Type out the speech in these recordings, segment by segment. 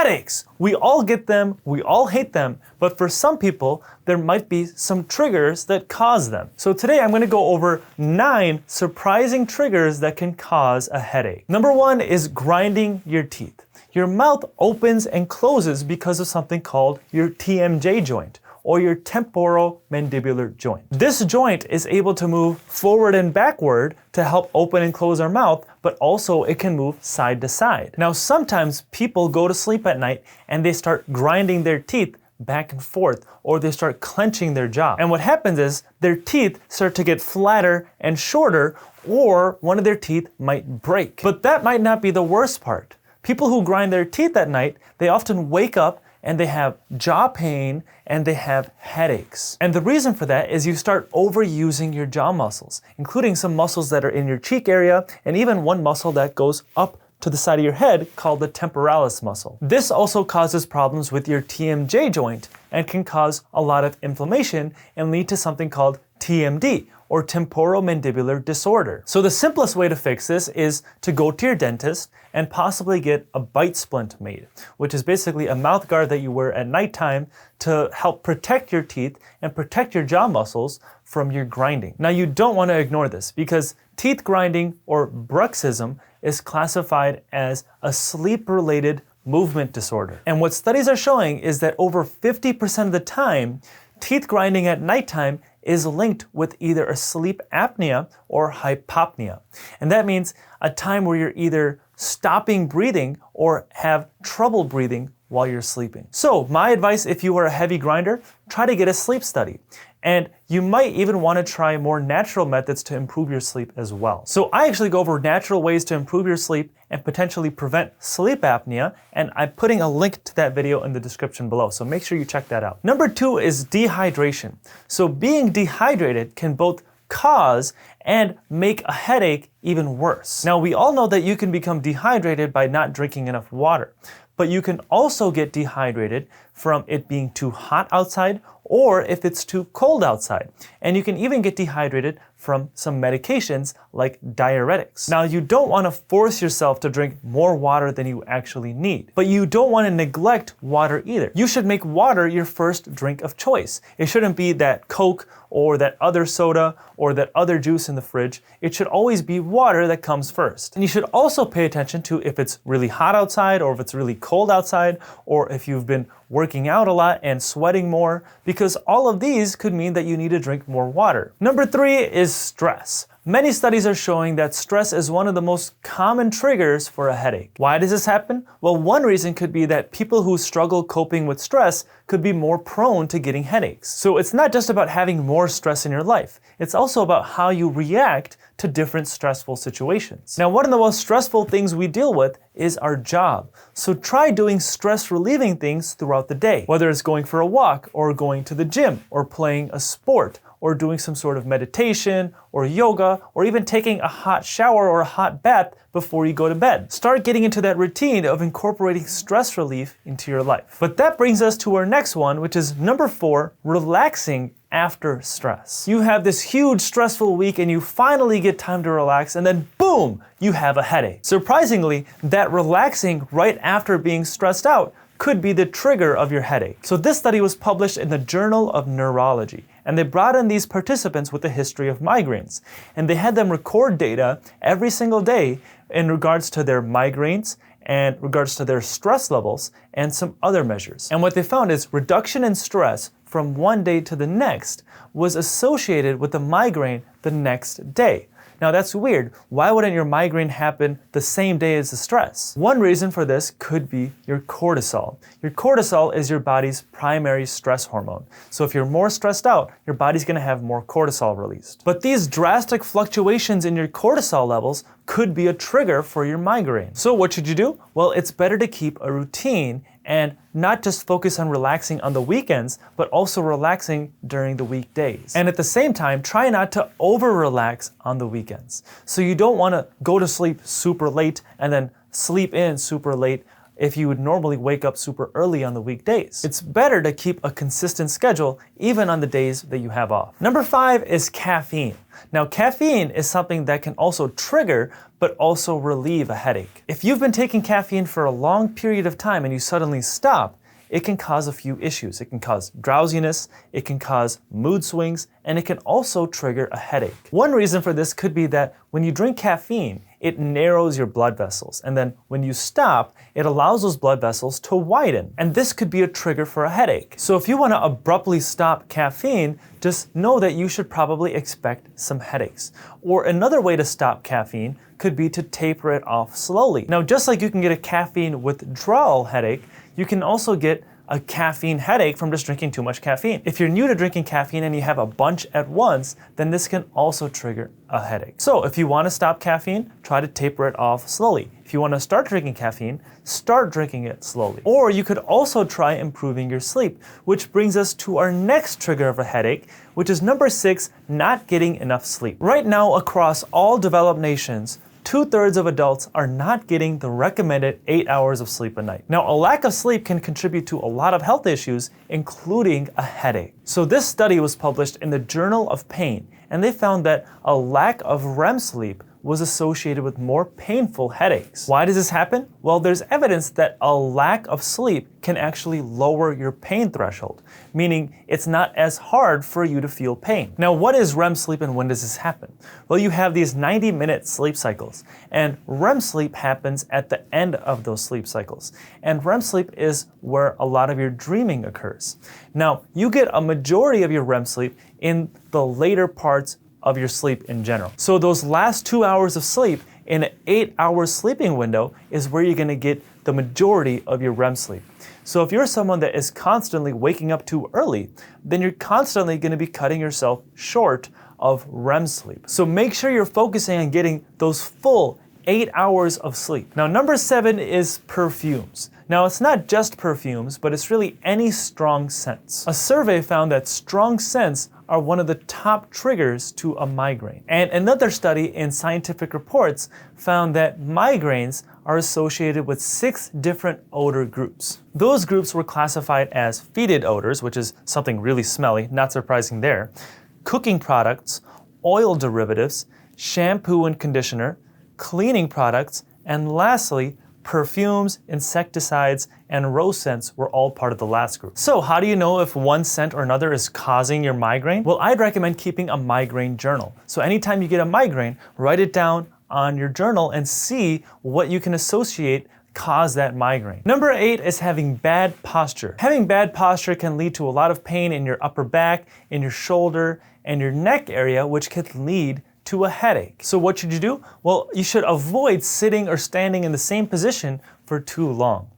Headaches! We all get them, we all hate them, but for some people, there might be some triggers that cause them. So today I'm going to go over 9 surprising triggers that can cause a headache. Number 1 is grinding your teeth. Your mouth opens and closes because of something called your TMJ joint, or your temporomandibular joint. This joint is able to move forward and backward to help open and close our mouth, but also it can move side to side. Now, sometimes people go to sleep at night and they start grinding their teeth back and forth, or they start clenching their jaw. And what happens is their teeth start to get flatter and shorter, or one of their teeth might break. But that might not be the worst part. People who grind their teeth at night, they often wake up and they have jaw pain and they have headaches. And the reason for that is you start overusing your jaw muscles, including some muscles that are in your cheek area and even one muscle that goes up to the side of your head called the temporalis muscle. This also causes problems with your TMJ joint and can cause a lot of inflammation and lead to something called TMD, or temporomandibular disorder. So the simplest way to fix this is to go to your dentist and possibly get a bite splint made, which is basically a mouth guard that you wear at nighttime to help protect your teeth and protect your jaw muscles from your grinding. Now, you don't want to ignore this because teeth grinding, or bruxism, is classified as a sleep-related movement disorder. And what studies are showing is that over 50% of the time, teeth grinding at nighttime is linked with either a sleep apnea or hypopnea. And that means a time where you're either stopping breathing or have trouble breathing while you're sleeping. So my advice, if you are a heavy grinder, try to get a sleep study. And you might even want to try more natural methods to improve your sleep as well. So I actually go over natural ways to improve your sleep and potentially prevent sleep apnea, and I'm putting a link to that video in the description below, so make sure you check that out. Number 2 is dehydration. So being dehydrated can both cause and make a headache even worse. Now, we all know that you can become dehydrated by not drinking enough water, but you can also get dehydrated from it being too hot outside or if it's too cold outside. And you can even get dehydrated from some medications like diuretics. Now, you don't want to force yourself to drink more water than you actually need, but you don't want to neglect water either. You should make water your first drink of choice. It shouldn't be that Coke or that other soda or that other juice in the fridge. It should always be water that comes first. And you should also pay attention to if it's really hot outside or if it's really cold outside, or if you've been working out a lot and sweating more, because all of these could mean that you need to drink more water. Number 3 is stress. Many studies are showing that stress is one of the most common triggers for a headache. Why does this happen? Well, one reason could be that people who struggle coping with stress could be more prone to getting headaches. So it's not just about having more stress in your life. It's also about how you react to different stressful situations. Now, one of the most stressful things we deal with is our job. So try doing stress relieving things throughout the day, whether it's going for a walk or going to the gym or playing a sport, or doing some sort of meditation or yoga, or even taking a hot shower or a hot bath before you go to bed. Start getting into that routine of incorporating stress relief into your life. But that brings us to our next one, which is number 4, relaxing after stress. You have this huge stressful week and you finally get time to relax, and then boom, you have a headache. Surprisingly, that relaxing right after being stressed out could be the trigger of your headache. So this study was published in the Journal of Neurology, and they brought in these participants with a history of migraines, and they had them record data every single day in regards to their migraines and regards to their stress levels and some other measures. And what they found is reduction in stress from one day to the next was associated with the migraine the next day. Now that's weird. Why wouldn't your migraine happen the same day as the stress? One reason for this could be your cortisol. Your cortisol is your body's primary stress hormone. So if you're more stressed out, your body's gonna have more cortisol released. But these drastic fluctuations in your cortisol levels could be a trigger for your migraine. So what should you do? Well, it's better to keep a routine and not just focus on relaxing on the weekends, but also relaxing during the weekdays. And at the same time, try not to over-relax on the weekends. So you don't want to go to sleep super late and then sleep in super late if you would normally wake up super early on the weekdays. It's better to keep a consistent schedule even on the days that you have off. Number 5 is caffeine. Now, caffeine is something that can also trigger but also relieve a headache. If you've been taking caffeine for a long period of time and you suddenly stop, it can cause a few issues. It can cause drowsiness, it can cause mood swings, and it can also trigger a headache. One reason for this could be that when you drink caffeine, it narrows your blood vessels. And then when you stop, it allows those blood vessels to widen. And this could be a trigger for a headache. So if you want to abruptly stop caffeine, just know that you should probably expect some headaches. Or another way to stop caffeine could be to taper it off slowly. Now, just like you can get a caffeine withdrawal headache, you can also get a caffeine headache from just drinking too much caffeine. If you're new to drinking caffeine and you have a bunch at once, then this can also trigger a headache. So if you want to stop caffeine, try to taper it off slowly. If you want to start drinking caffeine, start drinking it slowly. Or you could also try improving your sleep, which brings us to our next trigger of a headache, which is number 6, not getting enough sleep. Right now, across all developed nations, 2/3 of adults are not getting the recommended 8 hours of sleep a night. Now, a lack of sleep can contribute to a lot of health issues, including a headache. So this study was published in the Journal of Pain, and they found that a lack of REM sleep was associated with more painful headaches. Why does this happen? Well, there's evidence that a lack of sleep can actually lower your pain threshold, meaning it's not as hard for you to feel pain. Now, what is REM sleep and when does this happen? Well, you have these 90-minute sleep cycles, and REM sleep happens at the end of those sleep cycles. And REM sleep is where a lot of your dreaming occurs. Now, you get a majority of your REM sleep in the later parts of your sleep in general. So those last 2 hours of sleep in an 8-hour sleeping window is where you're gonna get the majority of your REM sleep. So if you're someone that is constantly waking up too early, then you're constantly gonna be cutting yourself short of REM sleep. So make sure you're focusing on getting those full 8 hours of sleep. Now, number 7 is perfumes. Now, it's not just perfumes, but it's really any strong scents. A survey found that strong scents are one of the top triggers to a migraine. And another study in Scientific Reports found that migraines are associated with 6 different odor groups. Those groups were classified as fetid odors, which is something really smelly, not surprising there, cooking products, oil derivatives, shampoo and conditioner, cleaning products, and lastly, perfumes, insecticides, and rose scents were all part of the last group. So how do you know if one scent or another is causing your migraine? Well, I'd recommend keeping a migraine journal. So anytime you get a migraine, write it down on your journal and see what you can associate cause that migraine. Number 8 is having bad posture. Having bad posture can lead to a lot of pain in your upper back, in your shoulder, and your neck area, which can lead to a headache. So what should you do? Well, you should avoid sitting or standing in the same position for too long.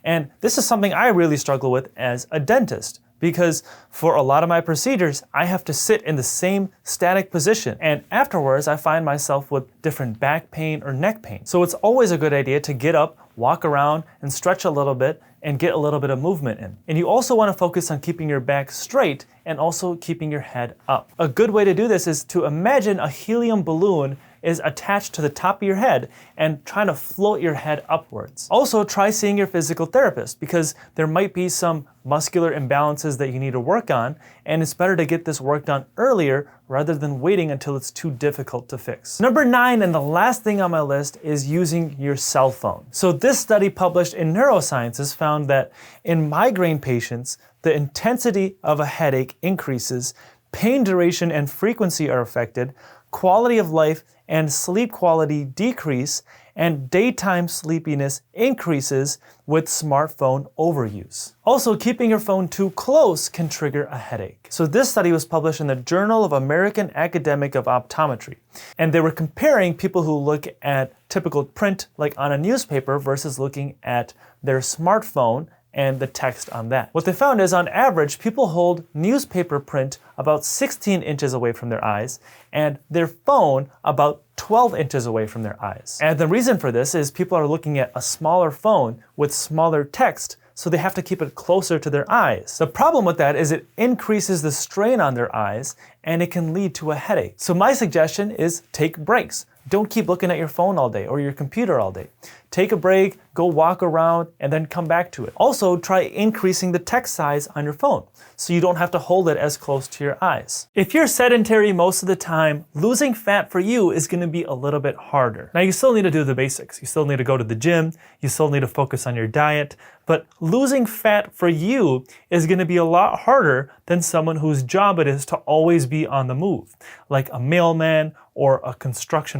And this is something I really struggle with as a dentist, because for a lot of my procedures, I have to sit in the same static position. And afterwards, I find myself with different back pain or neck pain. So it's always a good idea to get up, walk around, and stretch a little bit, and get a little bit of movement in. And you also want to focus on keeping your back straight and also keeping your head up. A good way to do this is to imagine a helium balloon is attached to the top of your head and trying to float your head upwards. Also, try seeing your physical therapist because there might be some muscular imbalances that you need to work on, and it's better to get this work done earlier rather than waiting until it's too difficult to fix. Number 9, and the last thing on my list, is using your cell phone. So this study published in Neurosciences found that in migraine patients, the intensity of a headache increases, pain duration and frequency are affected, quality of life and sleep quality decrease, and daytime sleepiness increases with smartphone overuse. Also, keeping your phone too close can trigger a headache. So this study was published in the Journal of American Academic of Optometry, and they were comparing people who look at typical print, like on a newspaper, versus looking at their smartphone and the text on that. What they found is, on average, people hold newspaper print about 16 inches away from their eyes and their phone about 12 inches away from their eyes. And the reason for this is people are looking at a smaller phone with smaller text, so they have to keep it closer to their eyes. The problem with that is it increases the strain on their eyes and it can lead to a headache. So my suggestion is take breaks. don't keep looking at your phone all day or your computer all day. Take a break, go walk around, and then come back to it. Also, try increasing the text size on your phone so you don't have to hold it as close to your eyes. If you're sedentary most of the time, losing fat for you is going to be a little bit harder. Now, you still need to do the basics. You still need to go to the gym. You still need to focus on your diet. But losing fat for you is going to be a lot harder than someone whose job it is to always be on the move, like a mailman or a construction